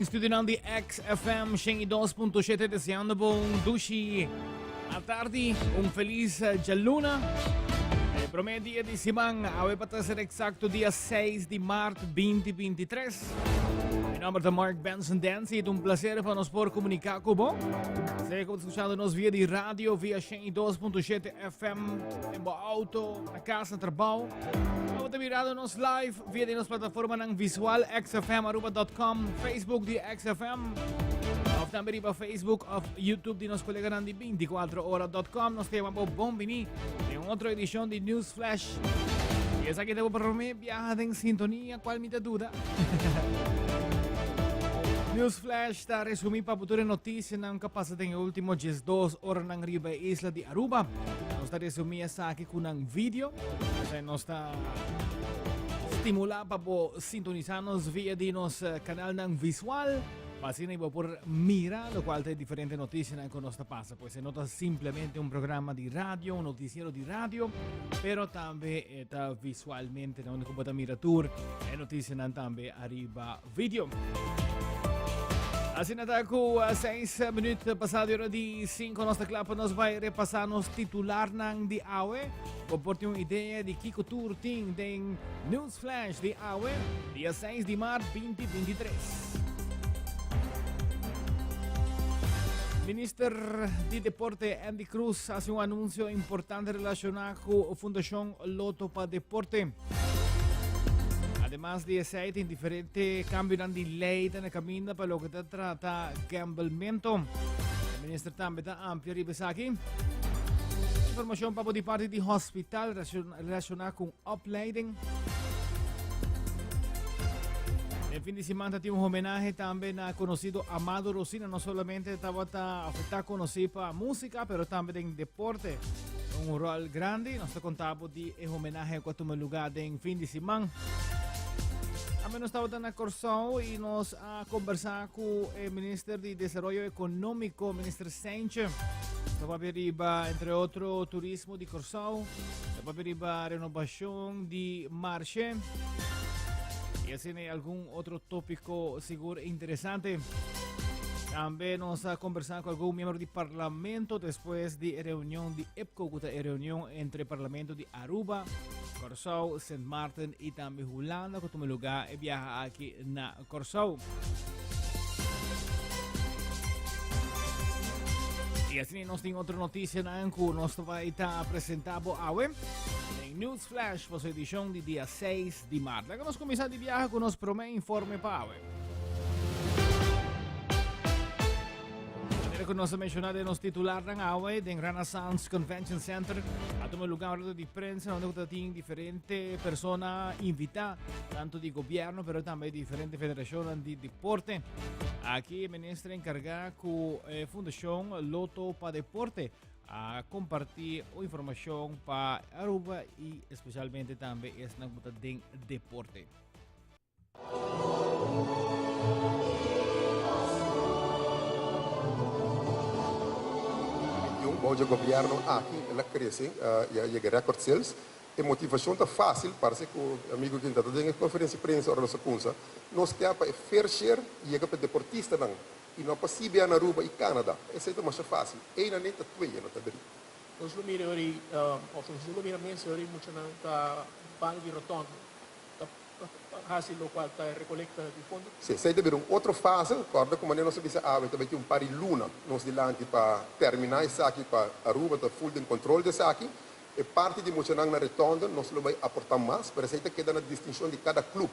Studio ng XFM 102.7 deseando buong dushi à tarde, feliz dia luna. Promedia di Simang, awe para ser exacto dia 6 de março 2023. Mi nombre é Mark Benson Dancy, é placer para nós por comunicar com você. Você está escutando-nos via de rádio, via 102.7 FM, em bo auto, na casa, no trabalho. Ou mirado-nos live via de nossa plataforma ng visual xfm.aruba.com, Facebook de XFM. Ou também para Facebook ou YouTube de nosso colega de 24horas.com. Nós temos um bom bini em outra edição de News Flash. E essa aqui temos para mim viajar em sintonia, qual me dúvida. News Flash está resumindo para futura notícia ng kapasad ng último 12 horas ng riba isla de Aruba. Nós está resumindo essa aqui com um vídeo. Nós está estimular para sintonizar-nos via de nosso canal ng visual. Assim iba por mira, lo cual es diferente noticia que nos pasa. Pues se nota simplemente un programa de radio, un noticiero de radio, pero también está visualmente, donde puede mirar tour, e noticia también arriba video. Assim na com 6 minutos passado hora de 5, nossa clapa nos vai repassar nos titular ng de AWE. Por ter uma ideia de Kiko Tour Team tem News Flash de AWE, dia 6 de março 2023. Minister de Deporte Andy Cruz hace un anuncio importante relacionado con Fundación Loto para Deporte. Además de ese, hay diferentes cambios de ley en el camino para lo que se trata gamblemento. El ministro también está amplio y aquí. Información para de parte de hospital relacionada con opleiding. El fin de semana tiene un homenaje también a conocido Amado Rosina. No solamente está conocido para música, pero también en deporte. Un rol grande. Nos contamos de homenaje a cuatro lugar en fin de semana. A menos estaba en Corsão y nos ha conversado con el ministro de Desarrollo Económico, ministro Sánchez. Estaba arriba, entre otros, turismo de Corsão. Estaba arriba, renovación de marché. Y así hay algún otro tópico seguro interesante. También nos ha conversado con algún miembro del Parlamento después de reunión de EPCO, reunión entre Parlamento de Aruba, Corsão, St. Martin y también Holanda, que toma lugar y viaja aquí en Corsão. Y así nos tiene otra noticia que nos va a estar presentado ahora. News Flash para su edición de día 6 de marzo. La que nos comienza de viaje con nos promete informe para hoy. Como nos mencionado en los titulares de hoy, en Renaissance Convention Center, a tomar lugar de prensa donde tienen diferentes personas invitadas, tanto de gobierno, pero también diferentes federaciones de deporte. Aquí el ministro encargado con Fundación Loto para Deporte a compartir información para Aruba y especialmente también es na de deporte. O governo aqui ela cresce e a record sales e motivação está fácil parece que o amigo que está dando conferência de imprensa ora nossa consa nós quer para fair share e para deportista não e não possível na Aruba e Canadá esse é mais fácil e na neta tuia não está bem os lumiri of os lumiri mensori muito na ta banco de rotondo fácil lo qual ta recolecta di fondo se sai de um outro fase corda como nós sabemos também tem pari luna nós de lá para terminar isso aqui para Aruba tá full de controle desse aqui e parte de muito na rotonda nós lo vai aportar mais para sei que dá na distinção de cada clube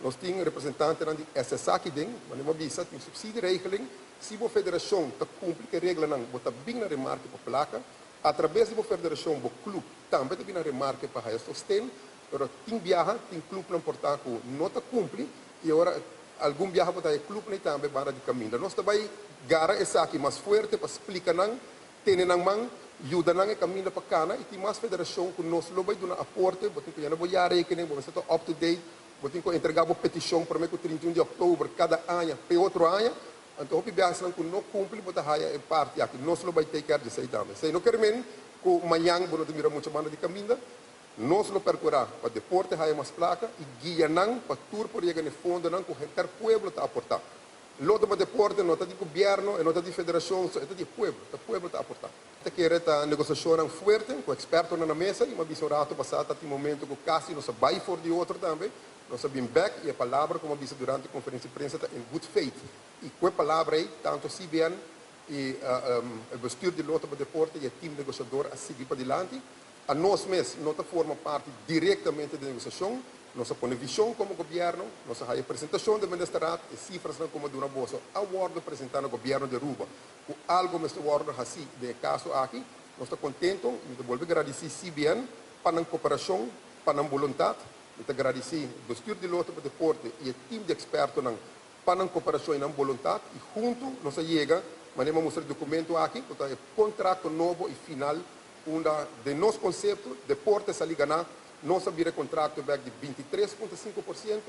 nós temos representante de essa aqui dentro mas não visa tem subsídio regeling se a federação tá cumpre que regra não bota bem na remarca para placa através da federação o clube também tem na remarca para isso sustento. Pero tem viaja, tem clube não portar com nota cumpre e agora algum viaja para o clube nem também para de caminho. Nós também gara essa aqui mais forte para explicar não, tem não man, ajuda não é caminho para cana e tem mais federação que nós lo vai dar aporte, botem que já não vou já rekening, vamos estar up to date, botem que entregar uma petição para mim que 31 de outubro cada ano, para outro ano. Então o viaja não que não cumpre, botar raia em parte aqui, nós lo vai take care de isso também. Se não querem que amanhã vou ter mira muito mais de caminho. Nós lo percorrer para deporte, há mais placa e guia não para tour por chegar no fundo não com o pueblo está aportar. Loto para deporte, nota de gobierno, nota de federación, é de pueblo está aportando. Esta que era negociação fuerte, com experto na mesa, e uma bisorato passado até momento que quase não se vai for de outro também, não sabem back, e a palavra, como disse durante a conferência de prensa, está em good faith. E com a palavra aí, tanto o CBN e o bestuur de Loto para deporte e o time negociador a seguir para diante, a nós mesmos não forma parte diretamente da negociação, nós põe visão como governo, nós a apresentação do ministério e cifras como de uma bolsa award apresentando ao governo de Aruba. O algo neste award assim, de caso aqui, nós estamos contentes e devolver agradecer CBN para a cooperação, para a vontade, e agradecer o bestuur de Loto para deporte e o time de expertos para a cooperação e a vontade, e junto nós chega, mandamos mostrar o documento aqui, que é o contrato novo e final, de nosso conceito, deporte se liga nós abrimos contrato de 23,5%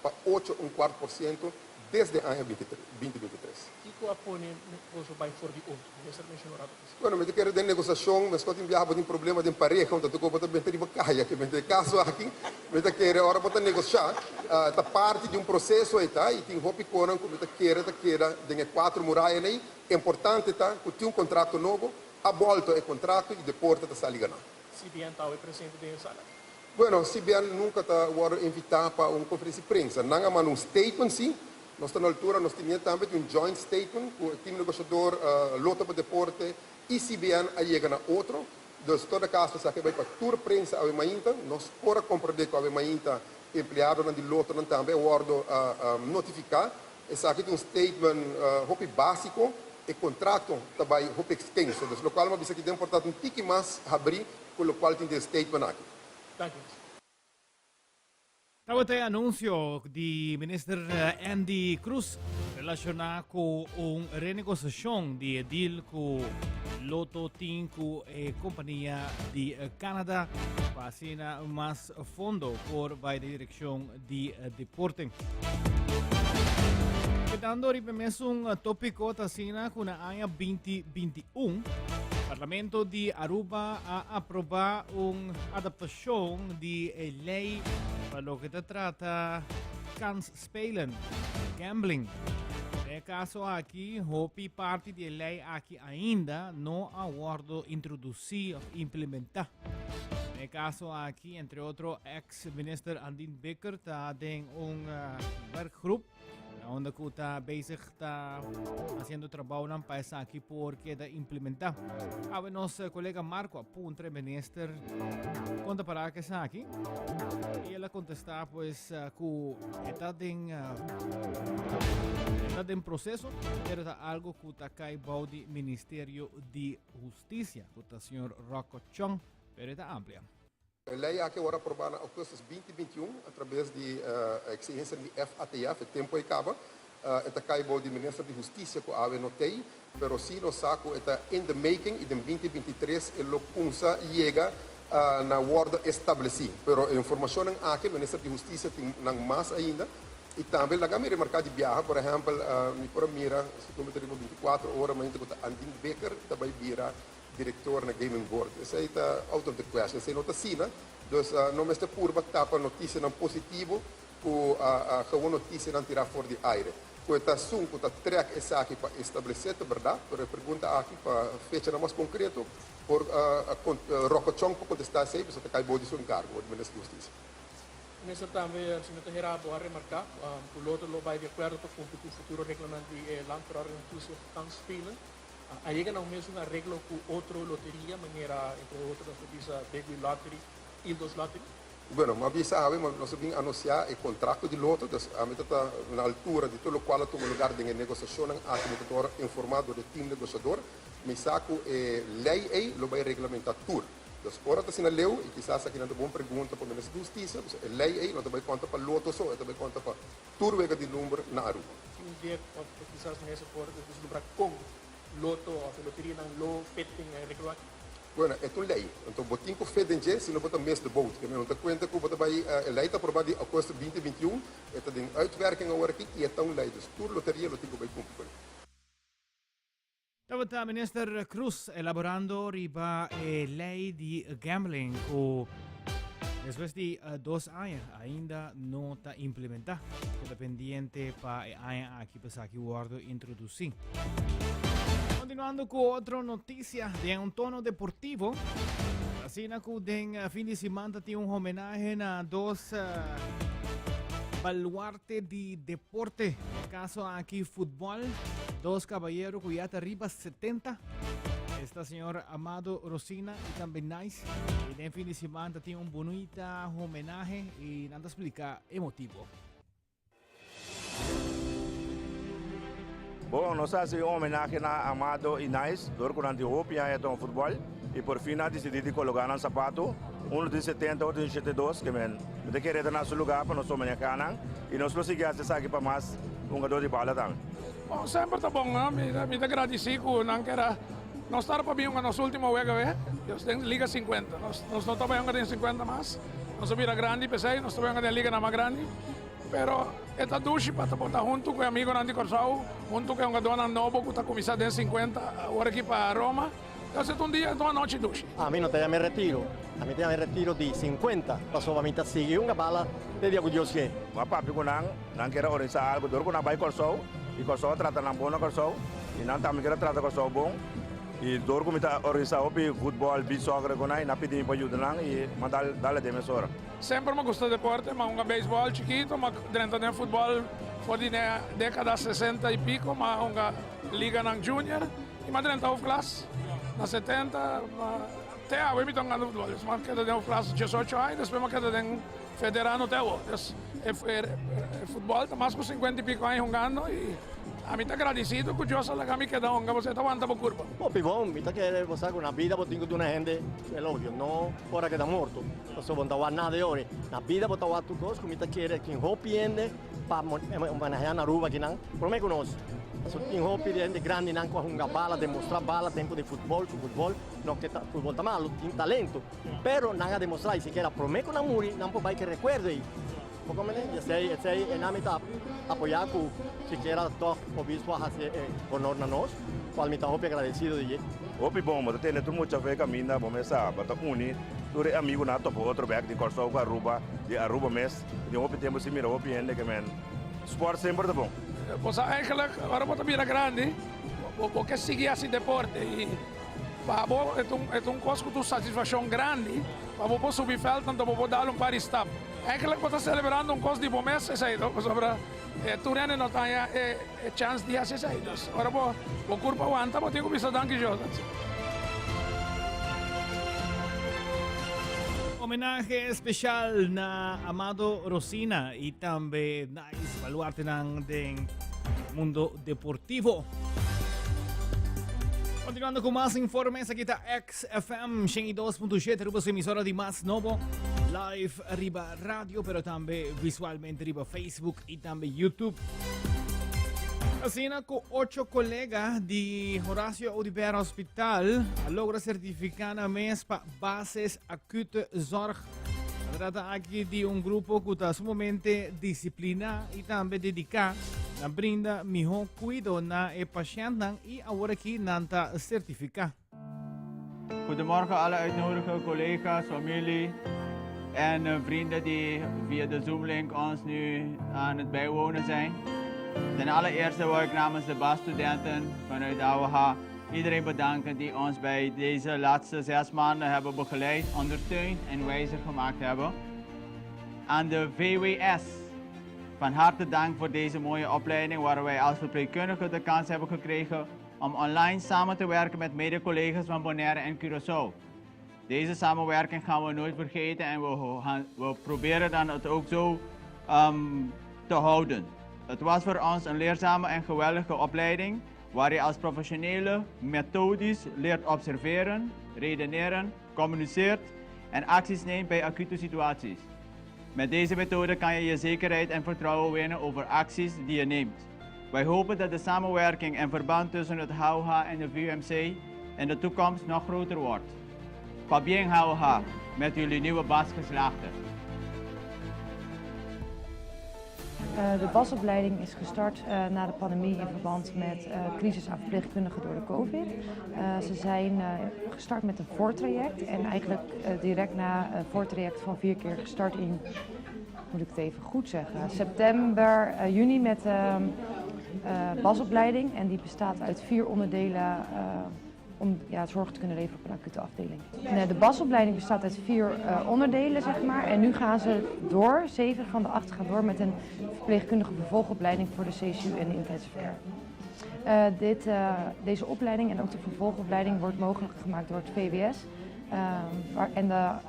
para 8,25% desde o ano 2023. E qual apoio você vai for de outro? Você mencionou rápido. Bueno, me quero de negociação, mas quando enviava de problema de pareja, onde eu vou também ter caia, que me caso aqui, me quero agora para negociar, tá parte de processo aí tá, e tem roupa conan como me quero de 4 muralhas aí, é importante tá, que tem contrato novo, a volta é contrato e deporte está salindo. CBN está presente dentro da sala. Bueno, CBN nunca está invitado para uma conferência de prensa. Não há statement, sim. Nós estamos na altura, nós tínhamos também joint statement com o time negociador, Loto para Deporte e CBN a chegar na outro. Então, toda caso, se vai para toda a prensa a mainta, nós podemos compreender que a mainta empregado de Loto também, o ordo notificar. Esse aqui é statement básico e contrato também extenso. Então, o qual é que é importante um tique mais abrir, com o qual tem statement aqui. Tawag tayo anunsyo di Minister Andy Cruz relacionado con un renegociación di deal con Loto Tinku e compañía di Canada para sina más fondo por vai de dirección di deporte. Quedando ripemes un tópico tasina con la año 2021. Parlamento di Aruba ha approvato un'adattazione di lei per lo che tratta kansspelen, gambling. Nel caso aqui, hopi parte di lei aqui ainda não aguardo introduzir o implementar. Nel caso aqui, entre outros, ex-minister Andine Becker está em werkgroep onde está bezig está haciendo trabalho na paisa aqui porque da implementar. A nosso colega Marco apunta minister conta para que está aqui e ela contesta pues que está em processo era algo que está caibau do Ministério de Justiça, que o senhor Rocco Chong, pero está amplia. A lei aqui agora aprovada em agosto de 2021, através da exigência do FATF, o tempo acaba, está caibo do Ministério de Justiça que a notei, mas sim no saco está in the making e em 2023 ele punsa chega na ordem estabelecida. Mas a informação aqui, o Ministério de Justiça tem mais ainda, e também lá me remarcar de viagem, por exemplo, me por mira, se tu me 24 horas, mas ainda Andine Becker também vira diretor na Gaming Board. Essa aí está out of the question. Essa nota sim, então não está pura tapa notícia não positivo, que a notícia não tirar fora de aire. Então assunto está track essa aqui para estabelecer, é verdade, mas a pergunta aqui para fecha mais concreto, por Rocco Chong para contestar isso aí, você está caibou de seu encargo, do Ministério da Justiça. Nessa também, o senhor Gerardo a remarcar, o Loto vai de acordo com o futuro regulamento de land para a kansspelen. Aí chega não mesmo arreglo com outra loteria, maneira, entre outras, diz a Baby Lottery, Ildos Lottery. Bueno, mas sabe, nós vamos anunciar o contrato de Loto, está na altura de todo o qual tem lugar de negociação, a comunicador informado do time negociador, mas saco lei aí, lo vai regulamentar tudo. Então, agora está sendo leu, e quizás aqui não é uma pergunta para o Ministério da Justiça, a lei aí não vai contar para Loto só, também conta para tudo o de número na Aruba. Dia, quizás nessa por deslumbrar como Loto, a loteria não lo fetting regular. Bueno, é uma lei. Então, botim com FEDENG, se não botar mês de voto, que não está conta que botar vai a lei está aprovada em agosto de 2021, está em uitwerking agora aqui e é tão lei. Então, toda loteria lo tem que vai cumprir. Stava Minister Cruz elaborando riba lei di gambling o Después de 2 años, ainda não está implementado. Queda pendiente para aqui para aqui guardo introduzir. Continuando con otra noticia de un tono deportivo. Así que fin de semana tiene un homenaje a dos baluartes de deporte. En el caso aquí fútbol, dos caballeros que ya está arriba 70. Esta señora Amado Rosina y también Nice. Y en fin de semana tiene un bonito homenaje y nada explica emotivo. Bom, nós fazemos uma homenagem a Amado e Nice, durante o Hopia e o futebol. E por fim, decidimos colocar um sapato, um de 70, outro de 72, que men, de querer dar nosso lugar para nós homenagear. E nós conseguimos aqui para mais um jogador de bola também. Bom, sempre tá bom, né? Me agradecido, não quero. Nós estamos para vir na nossa última vez, nós temos Liga 50. Nós não estamos em 50 mais. Nós somos grande, pensei, nós estamos em Liga mais grande. Pero esta dushi para estar junto com o amigo Nandi Corsau, junto com uma dona nova que está começando em 50, agora aqui para Roma. Então, dia, uma noite dushi. A mim não tem me retiro. A mim tem me retiro de 50. Passou a mim seguir uma bala de dia com Deus que. Mas papi ko nang kira organizar algo, dor ko na bay Corsau, e Corsau trata ng bono Corsau, e nang tami kira trata Corsau bom. E dor ko mita organizar opi football, beach soccer ko na, napidi pa ajuda lang e mandal dala de mesora. Sempre me gusta deporte, mas um beisebol chiquito, mas dentro do futebol foi de década 60 e pico, mas uma liga ng junior, e mas dentro da classe, na 70, até a eu me tomo no futebol, mas queda dentro da classe 18 anos, depois me queda dentro federano até o. É futebol, tá mais com 50 e pico anos jogando e a mim está agradecido que Deus lá que me queda onde você está aguantando a curva. Bom, pivão, me está querendo passar com a vida, porque tenho uma gente, é óbvio, não fora que está morto. Eu só vou estar nada de hora. Na vida vou estar tu coisa, que me está querendo que hopi ende para homenagear na Aruba que não, por me conosco. So, in hopi de gente grande não com uma bala, demonstrar bala, tempo de futebol, não que futebol está malo, tem talento, pero nada demonstrar, se quer por me com a muri, não pode que recuerde. Como eu sei, é na metade apoiar com se quer tocar o bispo a fazer honor na nós, qual me está hopi agradecido de. Hopi bom, mas tem muito muita fé caminha, vamos começar, para unir, tu é amigo na topo outro back de Corsau com Aruba, de Aruba mes, de hopi temos se mira hopi ende que men, sport sempre tá bom. Pois eigenlijk, agora vou vir grande, porque seguir esse deporte e é um coisa de satisfação grande, para você subir veld, então vou dar par de stap. Eigenlijk vou estar celebrando coisa de bom mês, é isso, sobre tu rene não tem chance de fazer isso. Agora vou curva aguanta, vou ter que pensar danke Deus. Homenaje especial na Amado Rosina y también Nice baluarte del mundo deportivo. Continuando con más informes, aquí está XFM 102.7, rubo su emisora de Más Novo, live arriba radio, pero también visualmente arriba Facebook y también YouTube. Así con 8 colegas de Horacio Oliveira Hospital logra certificar a mes para bases acute zorg. Se trata aquí de un grupo que está sumamente disciplinado y también dedicado a brindar mejor cuidado na patiënten y ahora aquí nanta certificado. Goedemorgen alle uitnodigde collega's, familie en vrienden die via de Zoom-link ons nu aan het bijwonen zijn. Ten allereerste wil ik namens de BAS-studenten vanuit AWH iedereen bedanken die ons bij deze laatste 6 maanden hebben begeleid, ondersteund en wijzer gemaakt hebben. Aan de VWS, van harte dank voor deze mooie opleiding waar wij als verpleegkundigen de kans hebben gekregen om online samen te werken met mede-collega's van Bonaire en Curaçao. Deze samenwerking gaan we nooit vergeten en we proberen dan het ook zo te houden. Het was voor ons een leerzame en geweldige opleiding waar je als professionele methodisch leert observeren, redeneren, communiceert en acties neemt bij acute situaties. Met deze methode kan je je zekerheid en vertrouwen winnen over acties die je neemt. Wij hopen dat de samenwerking en verband tussen het HOH en de VUMC in de toekomst nog groter wordt. Pas HOH met jullie nieuwe basgeslaagden. De basopleiding is gestart na de pandemie in verband met crisis aan verpleegkundigen door de COVID. Ze zijn gestart met een voortraject en eigenlijk direct na een voortraject van 4 keer gestart in, moet ik het even goed zeggen, september, juni met basopleiding. En die bestaat uit 4 onderdelen om zorg te kunnen leveren op een acute afdeling. De basopleiding bestaat uit 4 onderdelen, zeg maar. En nu gaan ze door, 7 van de 8 gaan door met een verpleegkundige vervolgopleiding voor de CSU en de intensive care. Deze opleiding en ook de vervolgopleiding wordt mogelijk gemaakt door het VWS.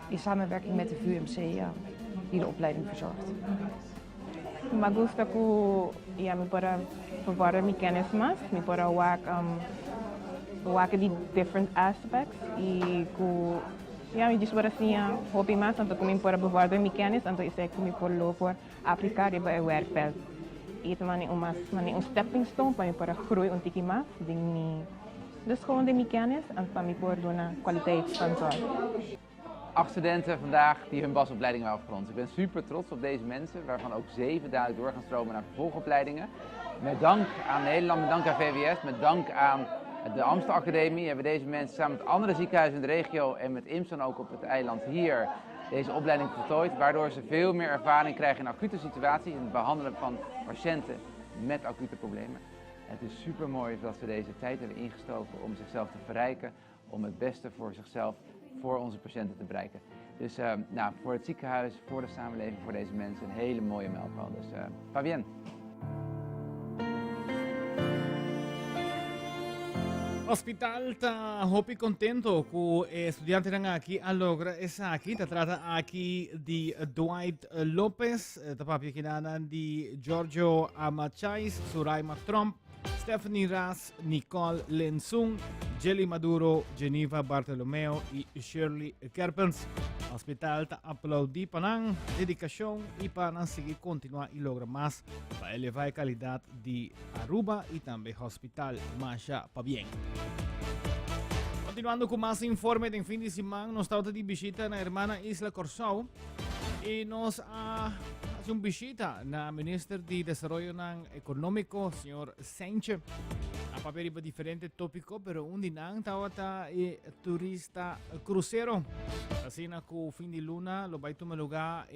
In samenwerking met de VUMC die de opleiding verzorgt. Me gusta que me para provar mi kennis más, me para work the different aspects y me just para assim hobby mais tanto como me para provar mi kennis tanto isso é que me por lo por aplicar e para o werkveld. Isso é stepping stone para me para groei um tiki mais de mi dus gewoon de mi kennis en para me por doen kwaliteitscontrole. 8 studenten vandaag die hun basopleiding hebben afgerond. Ik ben super trots op deze mensen, waarvan ook 7 dadelijk door gaan stromen naar vervolgopleidingen. Met dank aan Nederland, met dank aan VWS, met dank aan de Amstel Academie hebben deze mensen samen met andere ziekenhuizen in de regio en met IMSON ook op het eiland hier deze opleiding voltooid, waardoor ze veel meer ervaring krijgen in acute situaties, in het behandelen van patiënten met acute problemen. Het is super mooi dat ze deze tijd hebben ingestoken om zichzelf te verrijken, om het beste voor zichzelf, voor onze patiënten te bereiken. Dus voor het ziekenhuis, voor de samenleving, voor deze mensen een hele mooie mijlpaal. Dus pas bien. Hospital ta hopi contento ku estudiante nang aki alogra esaki ta trata aki di Dwight Lopez ta papia kinanan di Giorgio Amachais, Suraima Trump, Stephanie Ras, Nicole Lensung, Jelly Maduro, Geneva Bartolomeo e Shirley Kerpens. Hospital ta aplaudi panang dedicação e para seguir continuar e lograr mais para elevar a qualidade de Aruba e também Hospital Masha Pabien. Continuando com mais informe de fim de semana, nós estamos de visita na hermana Isla Corsao e nós hacemos visita na Ministro de Desenvolvimento Econômico, Sr. Sánchez. A papel para diferentes tópicos, pero un dinang tawata turista crucero. Así na ku fin de luna lo vai tomar lugar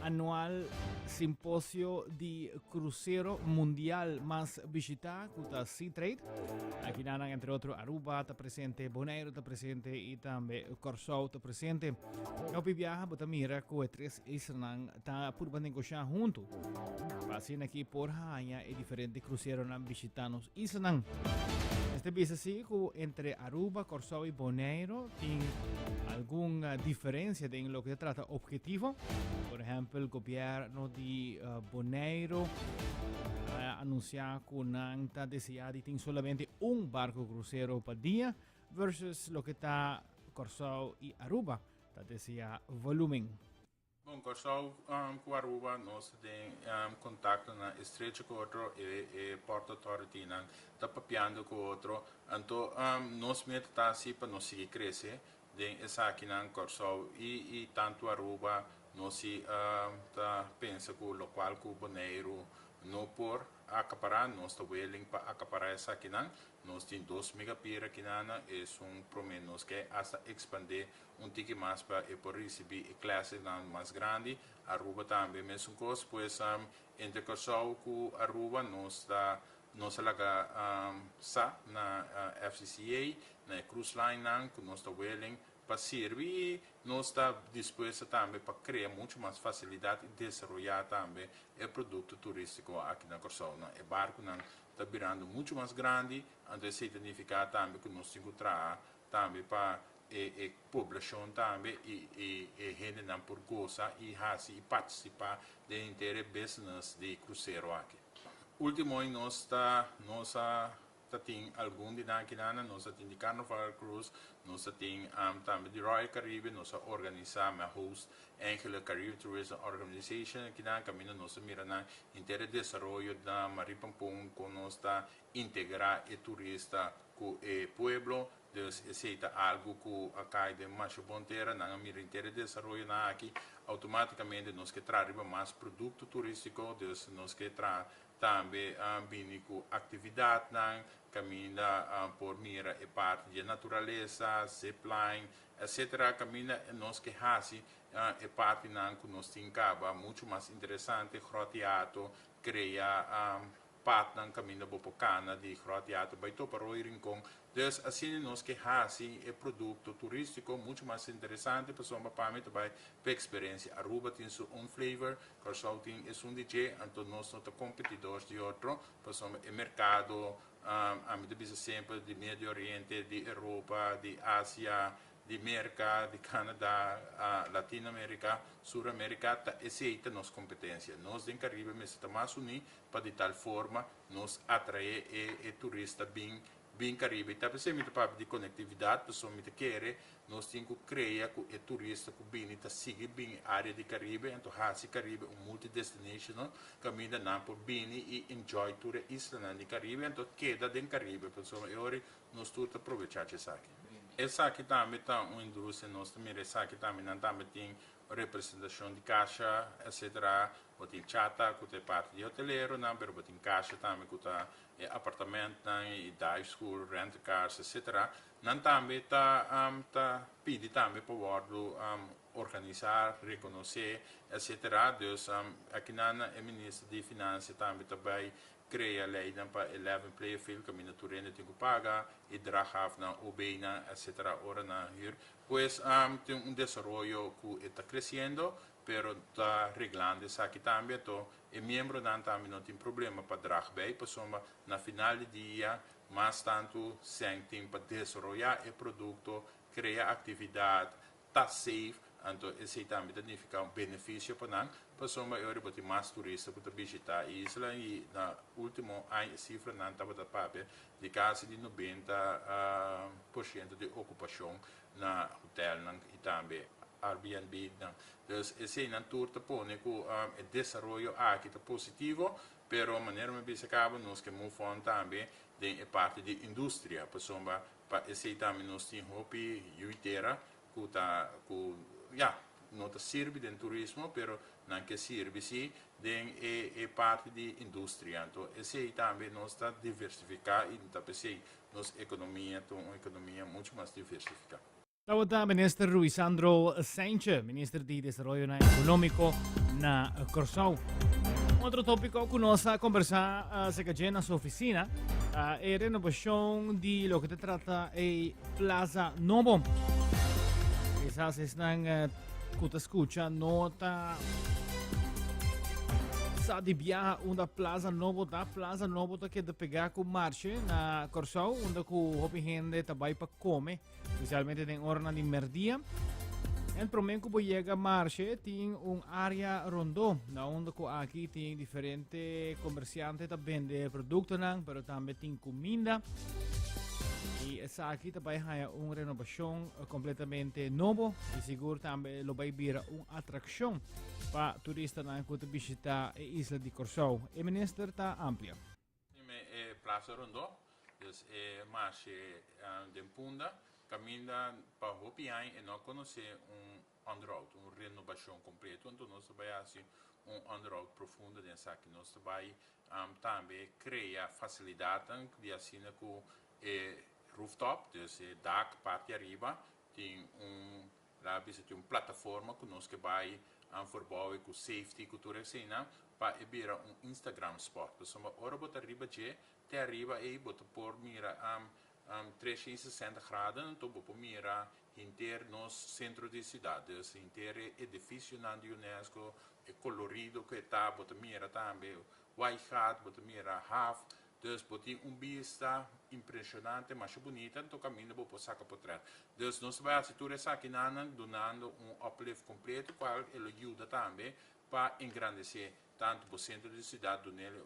anual simposio di crucero mundial más visitado, kuta Sea Trade. Aquí nanan entre otros Aruba está presente, Bonaire está presente y también Corsao está presente. Eu viaja bota mira ku 3 islas ta purba negociar junto. Pasin aqui por hanya e diferentes cruceros nan visitanos islas. Este business entre Aruba, Corsao y Bonaire tiene alguna diferencia en lo que trata objetivo. Por ejemplo, el gobierno de Bonaire anuncia que está deseado tiene solamente un barco crucero por día versus lo que está Corsao y Aruba, está deseado volumen. Bom, Corsao com Aruba nós temos contato na estreito com outro e Porto Torretina está papiando com outro, então nós mesmo tá assim para nós seguir crescer, essa aqui na Corsao e tanto Aruba nós tá pensa que o local com o Bonaire não por acaparar, nós está willing para acaparar essa aqui na nós temos 2 megapira aqui na é prometo nós quer hasta expandir tique mais para por receber classes mais grande. Aruba também mesmo coisa, pois entre Corsao com Aruba nós laga na FCCA na cruise line que nós está willing para servir e nós está disposto também para criar muito mais facilidade e desenvolver também o produto turístico aqui na Corsao. O barco está virando muito mais grande, então isso significa também que nós temos que trazer também para a população também e gente não por gostar e participar do inteiro business de cruzeiro aqui. Último nós tem algum de naquilana, nós tem de Carnival Cruise, nós tem também de Royal Caribbean, nós organizamos a host enkele Caribbean Tourism Organization, que na caminho nós mira na inteiro desenvolvimento da Maripampung, com nós está integrar o turista com o pueblo, dus aceita algo que a caide macho bonteira, na mira inteiro desenvolvimento na aqui, automaticamente nós que trazemos mais produto turístico, dus nós que também bem com atividade na caminha por mira e parte de natureza, zipline, etc. Caminha nós que hasi e parte na que nós tem caba muito mais interessante, groteato, cria parte na caminha bopocana de groteato, vai to para o rincão. Dus assim nós que hasi e produto turístico muito mais interessante, pessoal para mim também para experiência. Aruba tem seu own flavor, Curaçao tem é DJ, então nós não temos competidores de outro, pessoal é mercado, a mim deve sempre de Médio Oriente, de Europa, de Ásia, de América, de Canadá, Latinoamérica, Sul-América, aceita nossa competência. Nós em Caribe estamos mais unidos para de tal forma nos atrair e turista bem Caribe. Então, sempre para de conectividade, pessoal me quer, nós temos que criar que o turista que bem está seguir bem a área de Caribe, então Hasi Caribe multi-destinational, caminha na por bem e enjoy toda a isla de Caribe, então queda dentro Caribe, pessoal. E ora nós tudo aproveitar isso aqui. Essa aqui também está uma indústria, nós também essa aqui também tem representação de caixa, etc. Tem chata, que é parte de hoteleiro, não, mas tem caixa também, que está apartamento, e dive school, rent cars, etc. Não também está pede também para organizar, reconhecer, etc. Dus aqui na ministra de Finanças também cria lei para 11 player field, que a natureza tem que pagar, e dragaf na obena, etc. Ora na hier. Pues tem desenvolvimento que está crescendo, pero está arreglando isso aqui também. Então, o membro também não tem problema para drag bem, pessoal, na final do dia, mais tanto, sem tempo para desenvolver o produto, criar atividade, está safe. Então, esse também significa benefício para nós. Pessoal, maior tem mais turistas para visitar a isla e na última ano, a cifra não estava da papel de quase de 90% de ocupação na hotel e também Airbnb. Então, esse não turta põe que o desenvolvimento aqui está positivo, pero a maneira como se acaba, nós que move on também de parte de indústria. Pessoal, esse também nós temos hopi yuitera que está não serve de turismo, pero não que serve sim de parte de indústria. Então, esse também nós está diversificado e também nossa economia é uma economia muito mais diversificada. Estava o ministro Ruisandro Sánchez, ministro de Desenvolvimento Econômico na Curaçao. Outro tópico que nós vamos conversar na sua oficina é a renovação de lo que se trata de Plaza Novo. Quizás están que te escucha nota sa di viaja una plaza novo que de pegar com marche na Curaçao onde ku hopi gente tabay pa come especialmente en hora de merdia. En promen ku llega marche tem área rondo na onde ku aqui tem diferente comerciante ta vende produto nang pero também tem comida. E essa aqui também é uma renovação completamente nova e seguro também lo vai vir uma atração para turistas que visitar a isla de Curaçao. E ministro está amplia. É Plaza Rondo, é marcha de Punda, caminha para Hopian e não conhecer on-road, uma renovação completa. Então nós vai assim on-road profundo dessa aqui nós vai também criar facilidade de assim com rooftop, dus dak, parte arriba, tem lá tem uma plataforma que nós que vai verbouwen com safety, com tudo assim, para abrir Instagram spot. Então, ora bota arriba je, te arriba e bota por mira 360 graus, então bota mira inteiro no centro de cidade, inteiro edifício na UNESCO, é colorido que está, bota mira também white hat, bota mira half. Dus botem vista impressionante, mas bonita, então caminho para sacar por trás. Dus nós vamos assistir essa aqui donando uplift completo, qual ele ajuda também para engrandecer tanto para o centro da cidade, do nele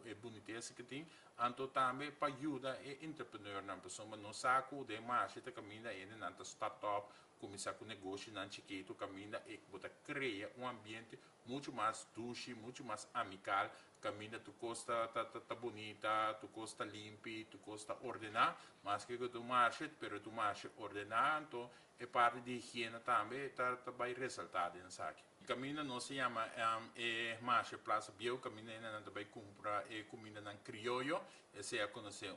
é boniteza que tem, então também para ajudar o entrepreneur, na pessoa não sabe de mais, está caminhando ainda na startup, começar com negócio na chiquito, caminha e botar criar um ambiente muito mais doce, muito mais amical, caminha tu costa tá bonita, tu costa limpa, tu costa ordenar, mas que tu marcha, pero tu marcha ordenar, então é parte de higiene também, tá vai resultado nessa aqui. Caminha não se chama marcha Plaza Bio, caminha na também compra comida na criollo, esse é conhecer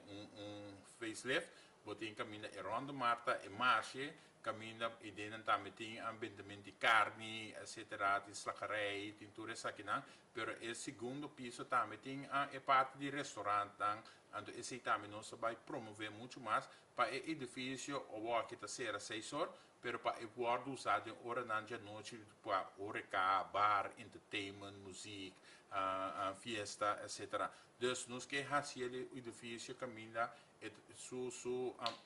facelift, botem caminha Ronda Marta e marcha caminha e dentro também tem ambientamento de carne, etc., de slagerij, tem tudo isso aqui, não? Pero o segundo piso também tem a parte de restaurante, então esse também nós vai promover muito mais para o edifício, o que está ser 6 horas, pero para o guarda usado em hora da noite para oreca, bar, entertainment, música, fiesta, etc. Dus nós que fazer o edifício caminha su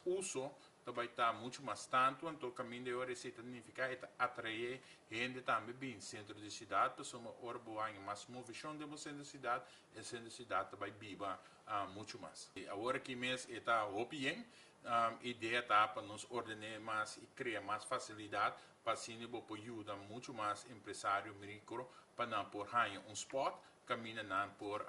uso vai estar muito mais tanto, então o caminho de hora significa atrair gente também bem centro da cidade, pessoas hora boa mais movimentação de centro da cidade, e centro da cidade vai viva muito mais. Agora que mês está bem, ideia tá para nos ordenar mais e criar mais facilidade para assim para ajudar muito mais empresário micro para não por spot, caminho não por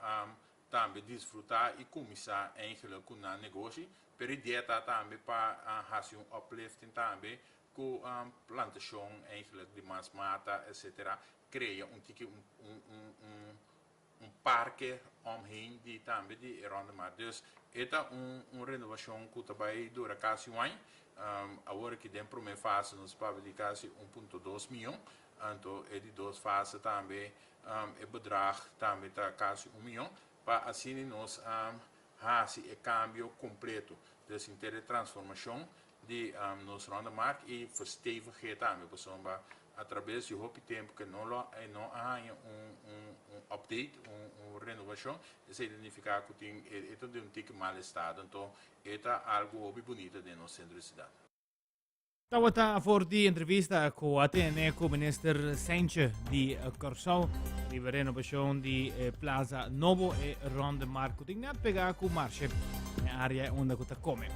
também desfrutar e começar eigenlijk com um negócio, pero ideia tá também para fazer uplifting também com plantação eigenlijk de mais mata, etc. Criar parque omheen die também de Rondemar. Dus esta renovação que também dura quase um ano. Agora que dentro da primeira fase nos pode de quase 1,2 milhão. Então, é de duas fases também, o bedrag também está quase 1 milhão. Para assim nós fazer o câmbio completo, dus inteira transformação de nos Rondemar e verstevigen também, pessoal, através de pouco tempo que não há update, renovação, isso significa que tem um tique mal estado, então é algo bem bonito de nosso centro de cidade. Tawata voor die entrevista com Atene com o ministro Saintje di Corsau, di renovazione di Plaza Novo e Ronde Marco Tignat pegar com marche na área onde está come.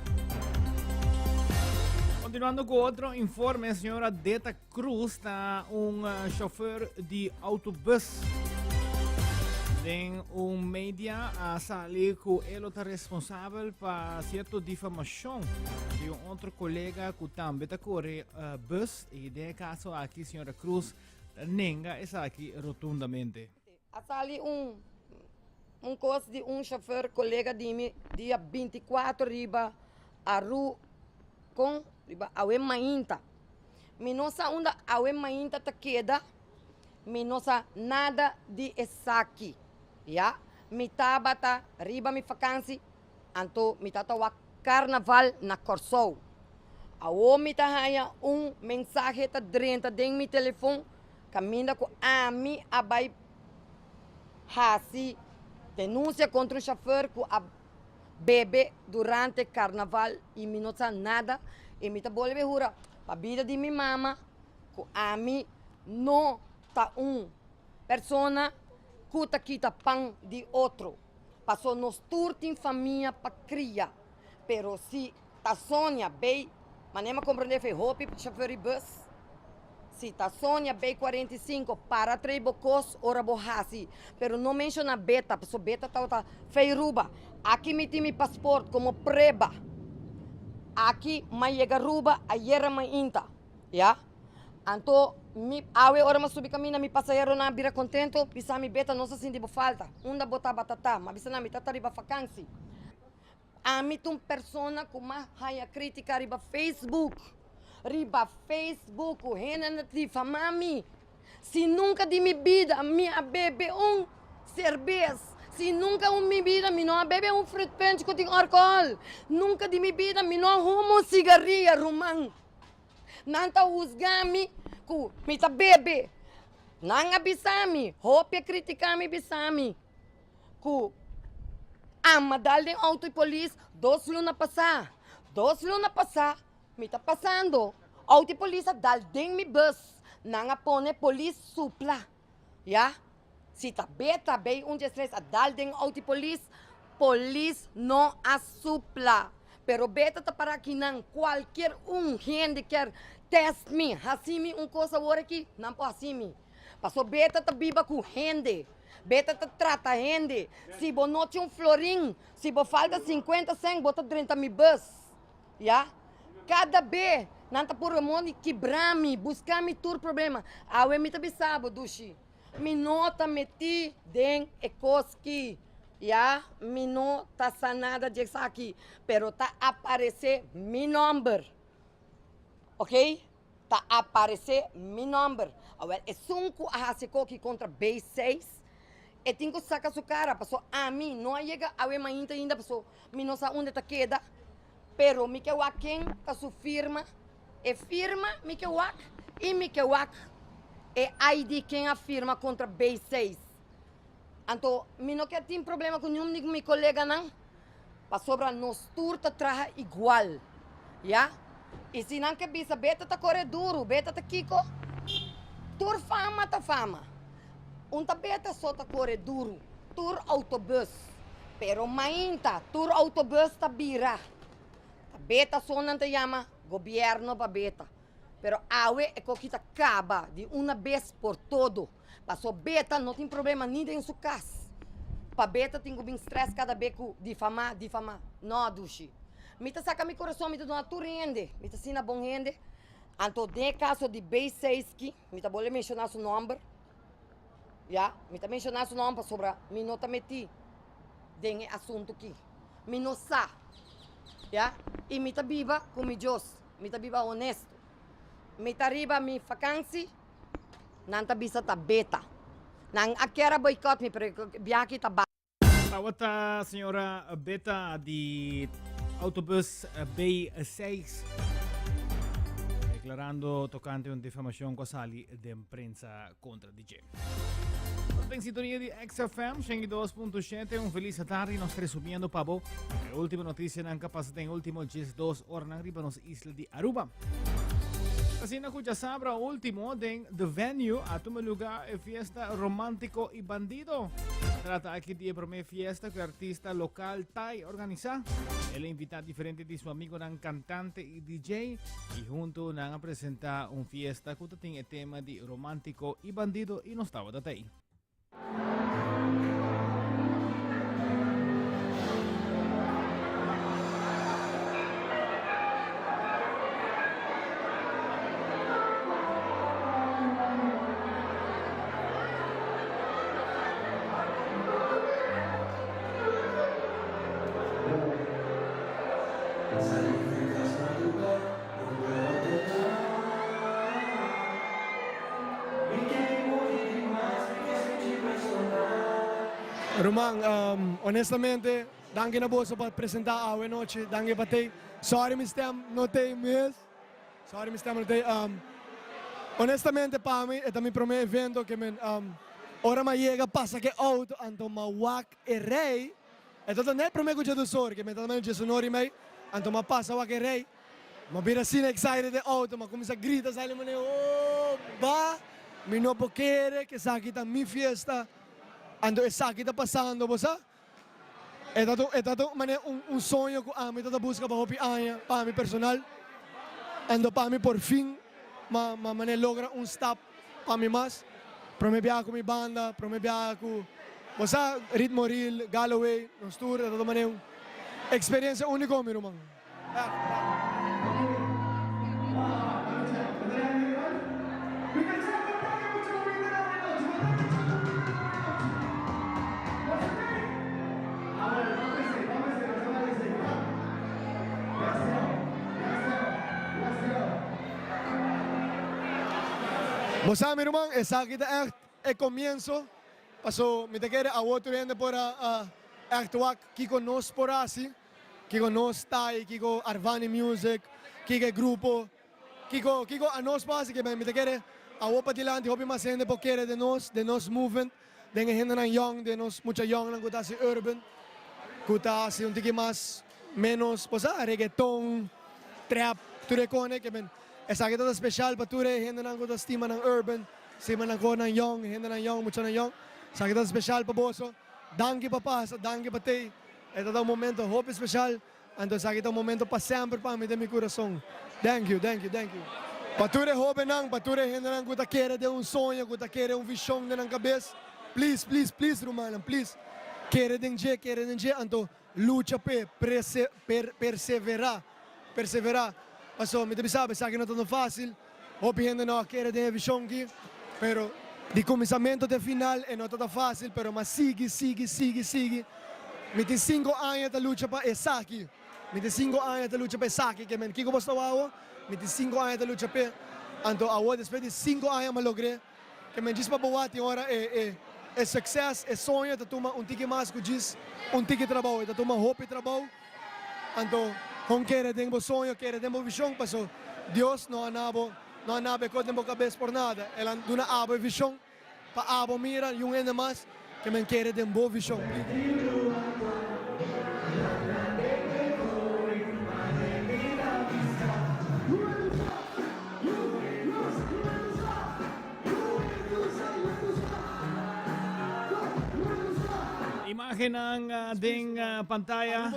Continuando com outro informe, a senhora Deta Cruz está chauffeur de autobus. Tem media a salir que ele está responsável para certa difamação de outro colega que também está correndo bus e nesse caso aqui a senhora Cruz nega essa aqui rotundamente. A salir coisa de chauffeur colega de mim dia 24 riba a rua com riba a mainta. Minosa onda a mainta ta queda. Minosa nada de esaki. Ya, mi tabata riba mi vakantie, anto mi tatawa carnaval na Corsau. Awo mi tahaya mensagem ta drenta den mi telefone, caminda com a mi abai hasi denúncia contra o chauffeur que a bebe durante carnaval e mi não sabe nada e mi ta bolve hura pa vida de mi mama que a mi não ta persona cuta kita pão de outro. Passou nos turti em família para criar. Pero se ta Sônia bem, manema compreender foi roupa para chauffeur de bus. Se ta Sônia bem 45 para três bocos ora borrasi. Pero não menciona beta, porque beta tá feiruba. Aqui me tem meu passaporte como preba. Aqui mai chega ruba, ayer mai inta. Ya? Então mi awe ora mas subi caminho mi passageiro na bira contento bisa mi beta não se sente falta unda botar batata mas bisa na mi tata riba vacancy a mi tum persona com uma raia crítica riba Facebook rena de famami se nunca de mi vida mi a bebe cerveja se nunca mi vida mi não bebe fruit punch com álcool nunca de mi vida mi não fumo cigarrilha rumang nanta usgami mi ta bebe nanga bisami hopia criticami bisami ku ama dalde auto e polícia 2 luna passar mi ta passando auto e polícia dalde mi bus nanga pone polícia supla ya Se tá beta, bem, 1, 2, 3, a dal den autopolis, polis não assupla. Pero beta tá para que não qualquer gente quer test me, assim coisa agora aqui, não pode assim. Passou beta tá biba com gente. Beta te trata gente. Se você não tinha florim, se você falta 50 cent, bota 30 mil bus. Ya? Cada vez, não tá por mundo quebrar-me, buscar-me todo problema. Eu me também sabe, Dushi. Me nota meti den ekoski. Ya? Me não tá sanada de aqui. Pero tá aparecer mi number. Ok? Tá aparecer mi number. Agora, é 5 a aqui contra B6. E tenho que sacar sua cara, passou a mim, não chega a ver ainda, passou, me não sabe onde está queda, pero me que o quem tá sua firma, e firma me que o e me que o é ID quem afirma contra B6. Então, me não quer ter problema com nenhum de meu colega não, passou para nós turta traja igual, já? E se não quer bisa, beta tá corre duro, beta tá kiko, tur fama tá fama. Unta beta só tá corre duro, tur autobus. Pero mainta, tur autobus tá bira. A beta só não te chama governo para beta. Pero awe é que tá acaba de uma vez por todo. Passou beta não tem problema nem em sua casa. Para beta tem que stress cada vez que difamar. Não, Dushi. Me tá saca meu coração, me tá dando tu rende. Me tá sina bom rende. Então, de caso de B6 aqui, me tá vou mencionar seu nome. Ya, me tá mencionando seu nome sobre me não tá meti desse assunto aqui. Me não sabe. Ya, e me tá viva com meu Deus. Me tá viva honesto. Me tá riba me vacância. Não tá bisa tá beta. Não aquera boicot me pero biaki tá ba. Tawat a senhora Beta de autobus B6 declarando tocante una diffamazione quasali de prensa contra DJ. In sintonia di XFM 102.7, un felice tardi, nos resumiendo pabo. Le ultime notizie non capacità in ultimo 2 ore arriba nos isla di Aruba. Kasi na kuya sabra ultimo den the venue at un lugar e fiesta romántico y bandido. Trata aquí de prome fiesta que artista local Thai organiza. Él invita diferente de su amigo nan cantante y DJ y junto nan a presentar un fiesta que tiene el tema de romántico y bandido y no estaba de ahí. Romang, honestamente, danke na bosa para apresentar a noite, danke para te. Sorry, minha stem não tem mesmo. Sorry, minha stem não tem. Honestamente, para mim, é também para mim evento que ora mais chega, passa que auto, então mawak e rei. Então não é para mim que eu sou, que me também eu sonori mai, então ma passa wak e rei. Ma vira assim excited de auto, ma começa a gritar, sai mane, oh, ba, me não querer que saque tá minha fiesta. Ando essa aqui está passando, você? É dado um sonho que a mim está busca para hopi aia, para mim personal. Ando para mim por fim, mas logra stop para mim mais. Para mim viajar com minha banda, para mim viajar com, você? Ritmo Real, Galloway, nos tour, é dado uma experiência única, meu irmão. Você, meu irmão, essa aqui é começo. Passou, me te quer a outro ainda para actuar aqui conosco por assim, aqui conosco Thai, aqui com Arvani Music, aqui com grupo, aqui com a nós base que me te quer a outra dilante, hobby mais ainda porque de nós movement, de gente não young, de nós muita young não cuta se urban, cuta se tiki mais menos, posa reggaeton, trap, tu recone que essa aqui é especial para tu gente não gosta estima ng urban, estima ng young, gente ng young, mucho ng young. Sabe que tá especial para boso. Danke papá, danke para te. É um momento hope especial. Então sabe que é um momento para sempre para mim de meu coração. Thank you. Pature hope nang, pature henang kuta querer de sonho, kuta querer visão na cabeça. Please, Romana, please. Querer denje, então luta perseverar. Passo, me sabe que não é tão fácil. Hope henang querer de visão aqui, pero de começamento até final não é tão fácil, mas sigue. Me tem 5 anos de luta para essa aqui. Que men kiko basta wawo, me tem 5 anos de luta para. Então, agora depois de 5 anos eu logrei. Que men diz para boate agora é sucesso, é sonho, tá toma tique mais que diz, tique trabalho, tá toma hope trabalho. Então, com querer ter sonho, querer ter visão, passou. Deus não anabo com tempo cabeça por nada. Ela duna abo visão, para abo mira, ainda mais, que men querer ter visão. Imagen ng ding pantaya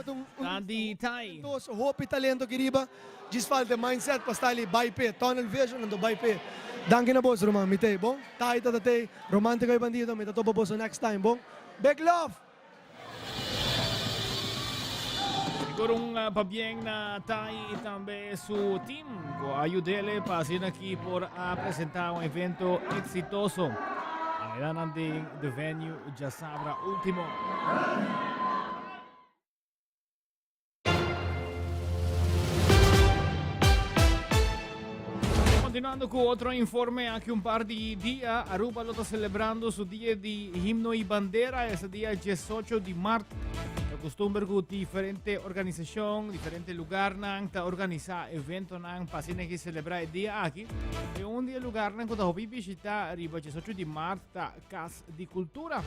di Thai. Hope talento kiriba. Just falta mindset pastali bype, tunnel vision ando bype. Danke na boss Roman, mitay bong. Thai tatatay, romantico ay bandido, may tatopo boss next time bong. Big love. Sigurong pabieng na Thai tambe su team ko ayudele pasin aqui por apresentar evento exitoso. Kailangan ding the venue Jasabra Ultimo. Continuando con otro informe, aquí un par de días, Aruba lo está celebrando su día de himno y bandera, ese día 18 de marzo. La costumbre que diferente organización, diferente lugar, está organizar evento para que celebrar el día aquí. E un día lugar que está visita arriba 18 de marzo, Casa de Cultura.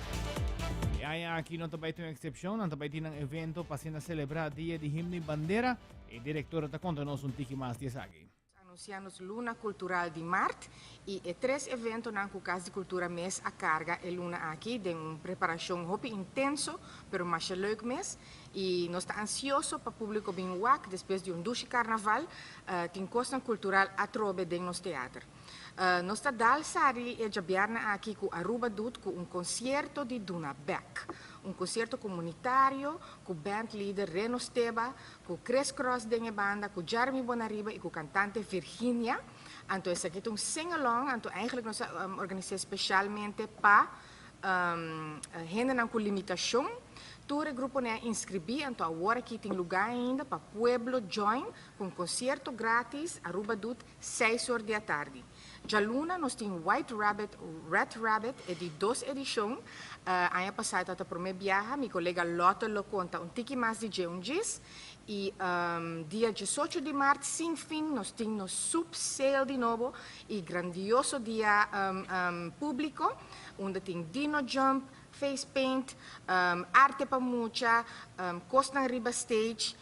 E aí aqui não também tem uma exceção, não também tem um evento para celebrar o dia de himno e bandera. E a diretora está contando-nos tique mais disso aqui. Anunciamos Luna Cultural de Marte e 3 eventos na Casa de Cultura mês a carga e Luna aqui de uma preparação hope intenso, pero mais leuk mês e nós está ansioso para o público bem wak depois de duche carnaval que encosta cultural a trobe de nos teatro. Nós está dal sari e jabiarna aqui com Aruba Dut com concerto de Duna Beck. Concerto comunitário com o band leader Reno Steba, com o Chris Cross de banda, com o Jeremy Bonariba e com o cantante Virginia. Então, esse aqui é sing-along, então eigenlijk nós organizamos especialmente para gente com limitação. Todo o grupo é inscrevi, então agora aqui tem lugar ainda para Pueblo Join, com concerto grátis, Aruba Dut, 6 horas da tarde. Já Luna, nós temos White Rabbit, Red Rabbit, é de 2 edições. Ano passado, para minha viagem, meu colega Lotte lo conta tique mais de um dias. E dia 18 de março, sem fim, nós temos Soup Sale de novo. E grandioso dia público, onde tem Dino Jump, Face Paint, Arte Pamucha, Costa Riba Stage,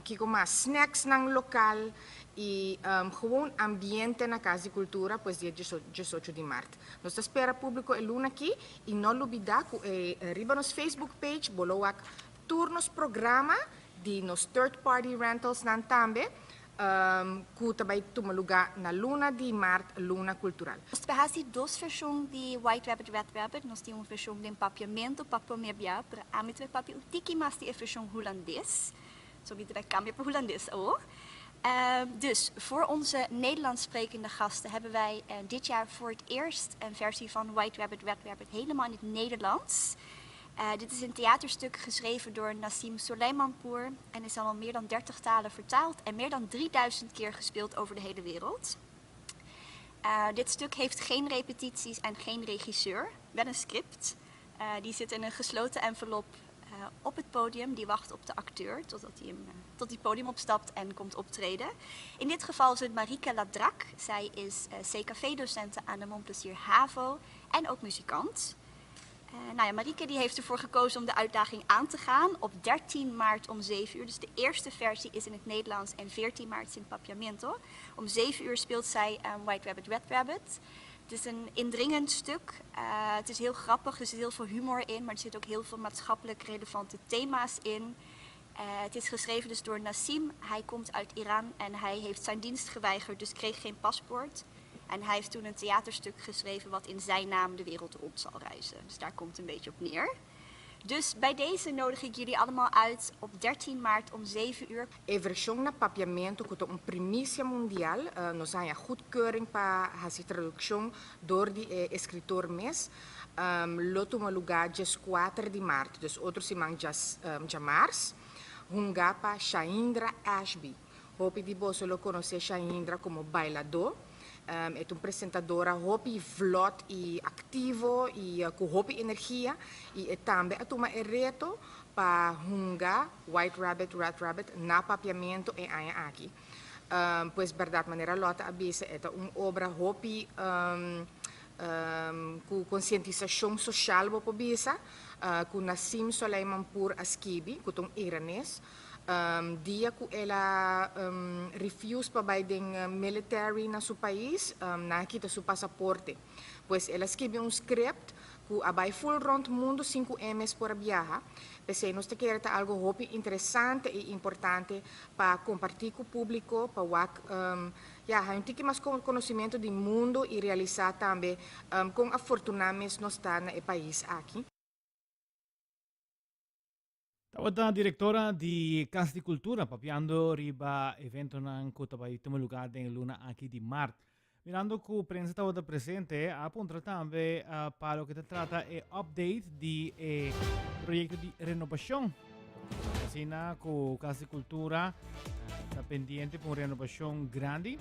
que com mais snacks no local. E gewoon ambiente na Casa de Cultura, pois dia 18 de março. Nós espera público e luna aqui e não olvidar que riba nos Facebook page, boloak turnos programa de nos third party rentals nan tambe, que também toma lugar na luna de março, luna cultural. Nós temos 2 versões de White Rabbit, Red Rabbit. Nós temos uma versão de papiamento, papamebia, para a mitad papi, o tiki mas die versão holandês. Zo die wij kamer voor holandês ook. Dus voor onze Nederlands sprekende gasten hebben wij dit jaar voor het eerst een versie van White Rabbit, Red Rabbit helemaal in het Nederlands. Dit is een theaterstuk geschreven door Nassim Soleimanpour en is al meer dan 30 talen vertaald en meer dan 3000 keer gespeeld over de hele wereld. Dit stuk heeft geen repetities en geen regisseur, wel een script. Die zit in een gesloten envelop op het podium, die wacht op de acteur tot hij podium opstapt en komt optreden. In dit geval is het Marika Ladrak. Zij is CKV-docente aan de Montpellier HAVO en ook muzikant. Marika die heeft ervoor gekozen om de uitdaging aan te gaan op 13 maart om 7 uur. Dus de eerste versie is in het Nederlands en 14 maart in Papiamento. Om 7 uur speelt zij White Rabbit, Red Rabbit. Het is een indringend stuk. Het is heel grappig, er zit heel veel humor in, maar er zitten ook heel veel maatschappelijk relevante thema's in. Het is geschreven dus door Nassim. Hij komt uit Iran en hij heeft zijn dienst geweigerd, dus kreeg geen paspoort. En hij heeft toen een theaterstuk geschreven wat in zijn naam de wereld rond zal reizen. Dus daar komt het een beetje op neer. Dus bij deze nodig ik jullie allemaal uit op 13 maart om 7 uur. A versão na papiamento que é primícia mundial, nós temos a goedkeuring para a tradução door die escritor mes. Loto uma lugar dia 4 de março, dus outro semana dia março. Hungapa Shaindra Ashby. Hope de você lo conhecer Shaindra como bailador. É uma apresentadora hopi vlot e ativo e com hopi energia e também atuma reto para hunga White Rabbit, Red Rabbit na papiamento e aia aqui. Pois verdade maneira lota abisa é obra hopi com conscientização social bo pobisa com Nassim Soleimanpour Askibi com iranês. Dia que ela refuse para ir military na seu país, na quita seu passaporte. Pois ela escreveu script que abai full rond mundo 5 meses por viajar. Pensei, nós queremos ter algo hopi interessante e importante para compartilhar com o público, para há tique mais conhecimento do mundo e realizar também com afortunadamente nós está no país aqui. Tawata diretora di Casa di Cultura, papiando riba evento ng kutabay tumuluga ng luna aqui di Mart. Mirando ku prensa tawata presente, appunto tambe palo che tratta e update di progetto di rinnovazione. Sina ku Casa di Cultura sta pendiente per rinnovazione grande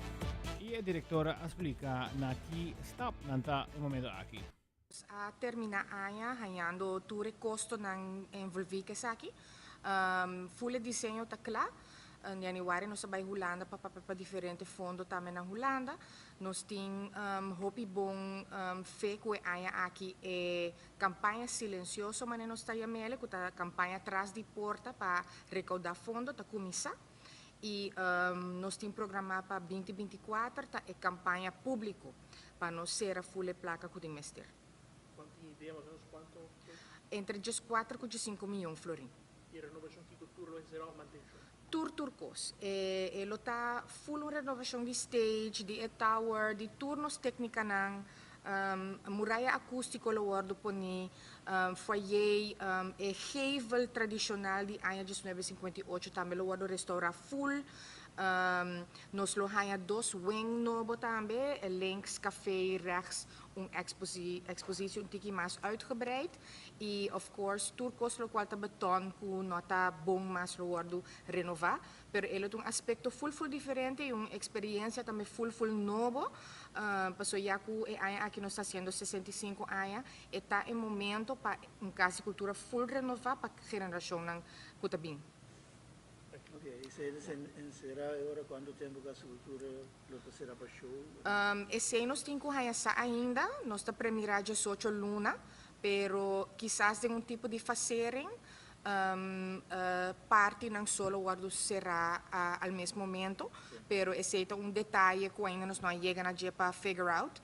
e diretora explica na chi stop nanta il momento aqui. A terminar aia ganhando todo o custo ng envolvido aqui. Full desenho tá claro. Em januário nós vai Holanda para diferentes fundos também na Holanda. Nós tem hopi bom fé que aia aqui é campanha silenciosa, mas nós está chamando que a campanha atrás de porta para recaudar fundos da comissão. E nós temos programado para 2024 tá é campanha público para nós ser a full placa que tem mestre. Entre 4 e 5 milhões de florins. E a renovação que cultura será mantém? Tour turcos. Ele está full renovação de stage, de tower, de turnos técnica ng muralla acústico lo wardo po ni foyer gevel tradicional de año 1958 também lo wardo restaura full. Nos lo haya 2 wing novo também, links café rechts expositie tiki mais uitgebreid e of course turcos lo qual beton ku nota bom mas lo wardo renovar, pero ele tem aspecto full diferente e uma experiência também full novo. Passou já que aqui nós está sendo 65 anos e está em momento para um Casa de Cultura full renovar para a geração ng Kutabing. E será agora quando tempo que a cultura será para show? Esse ano nós temos ainda, nós está premiando 18 luna, pero quizás de tipo de fazerem, parte não solo guardo será ao mesmo momento, pero esse é detalhe que ainda nós não chegamos a dia para figure out.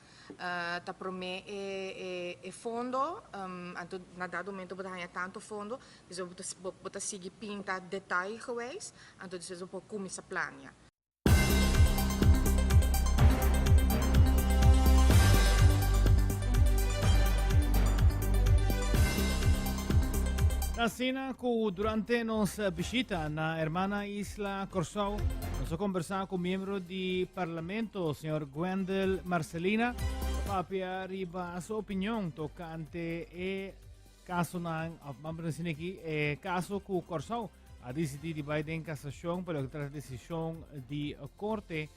Tá promete fundo, na dado momento botar tanto fundo, então botar seguir pinta detalhe geweest, então vocês vão começar a planear. Asina que durante nossa visita na hermana Isla Corsau, nós conversamos com o membro do Parlamento, o Sr. Gwendel Marcelina, para riba a sua opinião tocante e caso ng caso que o Corsau a decidido de Biden cassação para que trata decisão de corte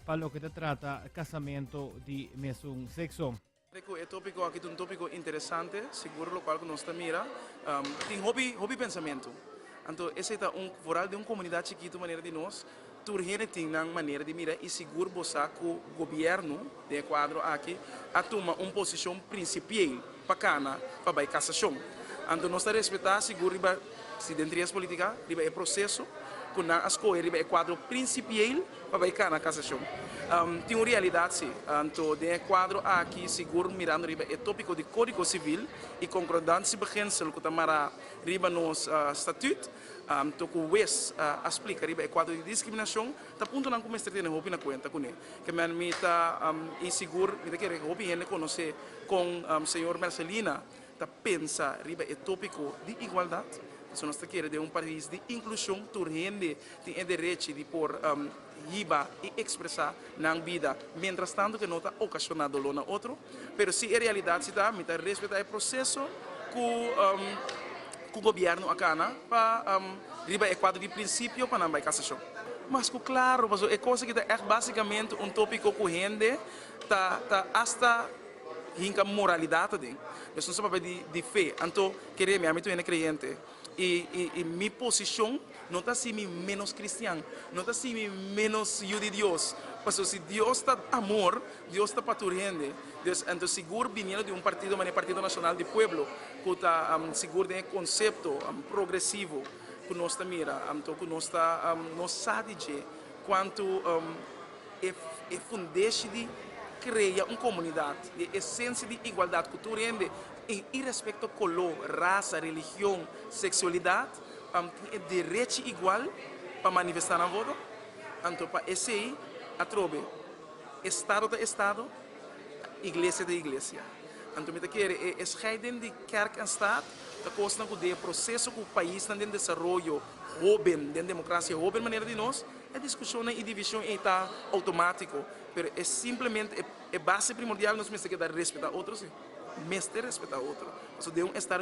para que trata casamento de mesmo sexo. El tópico aquí es un tópico interesante, seguro lo cual nos está mira, tiene hobby pensamiento. Entonces, ese es un foral de una comunidad chiquita manera de nos, turgene tiene una manera de mirar y seguro bosa que el gobierno de Ecuador aquí a tomar una posición principal para para la casación. Entonces, nos está respetando seguro si dentro de política, el proceso, com a escolha riba é quadro principal para vai cá na cassação. Tem uma realidade sim, então de quadro aqui seguro mirando riba é tópico de Código Civil e concordância beginsel que tamara riba nos estatuto. Então o West explica riba é quadro de discriminação, tá ponto não como estratégia hopi na conta com ele, que man mita inseguro, mita que hopi ele conhece com senhor Marcelina, tá pensa riba é tópico de igualdade. Se nós queremos de um país de inclusão, toda gente tem direito de por riba e expressar na vida, mientras tanto que não está ocasionado lo na outro, pero se a realidade está, me respeitar o processo que o governo acana para riba é quadro de princípio para não vai cassação. Mas claro, é coisa que é basicamente um tópico que a gente tá hasta hinca moralidade dentro. Nós não sabemos de fé, então queremos a mim também é crente. E minha posição não está assim menos cristiano, não está assim menos filho de Deus. Porque se Deus está amor, Deus está para toda gente. Então seguro vindo de um partido, mas é Partido Nacional do Pueblo, que está seguro de um conceito progressivo que nós está mira, então que nós está nós sabe quanto é fundeste de criar uma comunidade, de essência de igualdade cultural e respeito a cor, raça, religião, sexualidade, é direito igual para manifestar na voto. Então, para esse aí, a trobe, Estado de Estado, Igreja de Igreja. Então, me quer é scheiden de kerk en staat, da costa que o processo que o país está em desenvolvimento, jovem, de democracia, jovem maneira de nós, a discussão e divisão está automático, mas é simplesmente é base primordial nós temos que dar respeito a outros, mas respeitar outro. Então, de um estar